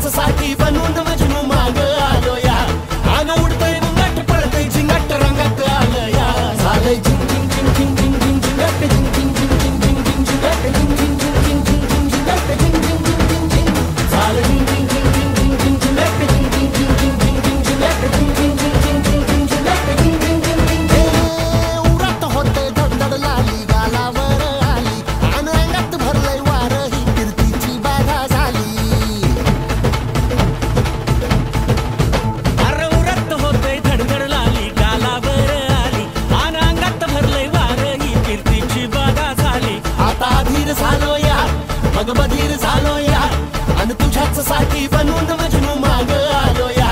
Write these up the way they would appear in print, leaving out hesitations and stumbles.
तुझ्याच साठी बनून मजनू माग आलो या आग उडतय मुंगट पळतय झिंगाट रंगात आलं या झालंय झिंग झिंग झिंग झिंग झिंग झिंग झिंगाट झिंग झिंग झिंग झिंग झिंग झिंग झिंगाट झिंग झिंग झिंग झिंग झिंग झिंग झिंगाट झिंग झिंग झिंग झिंग झिंग झालं झिंग झिंग झिंग झिंग झिंग झिंग झिंगाट झिंग झिंग झिंग झिंग झिंग झिंग झिंगाट झिंग झिंग झिंग झिंग झिंग झिंग झिंगाट झिंग झिंग झिंग झिंग उरात होते धडधड लाली गालावर आली आणि अंगात भरलंय वार ही कीर्तीची बाधा झाली अरे उरात होते धडधड लाली गालावर आली आणि अंगात भरलंय वार ही कीर्तीची बाधा झाली आता अधीर झालो या मग बधीर झालो या आणि तुझ्याच साठी बनून मजनू माग आलो या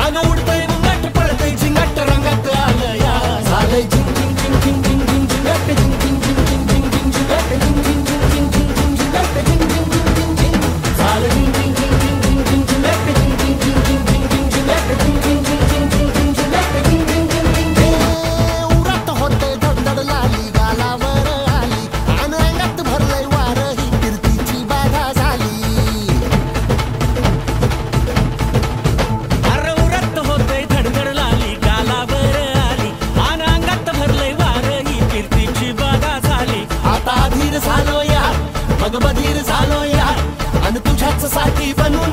आग उडतय मुंगट पळतय झिंगाट रंगात आलं या झालंय झिंग झिंग झिंग झिंग झिंग झिंग झिंगाट झिंग झिंग झिंग झिंग झिंग झिंग झिंगाट झिंग झिंग झिंग झिंग झिंग झिंग झिंगाट झिंग झिंग झिंग झिंग झिंग झालं झिंग झिंग झिंग झिंग झिंग झिंग झिंगाट झिंग झिंग झिंग झिंग झिंग झिंग झिंगाट झिंग झिंग झिंग झिंग झिंग झिंग झिंगाट झिंग झिंग झिंग झिंग उरात होते धडधड लाली गालावर आली आणि अंगात भरलंय वार ही कीर्तीची बाधा झाली अरे उरात होते धडधड लाली गालावर आली आणि अंगात भरलंय वार ही कीर्तीची बाधा झाली आता अधीर झालो या मग बधीर झालो या आणि तुझ्याच साठी बनू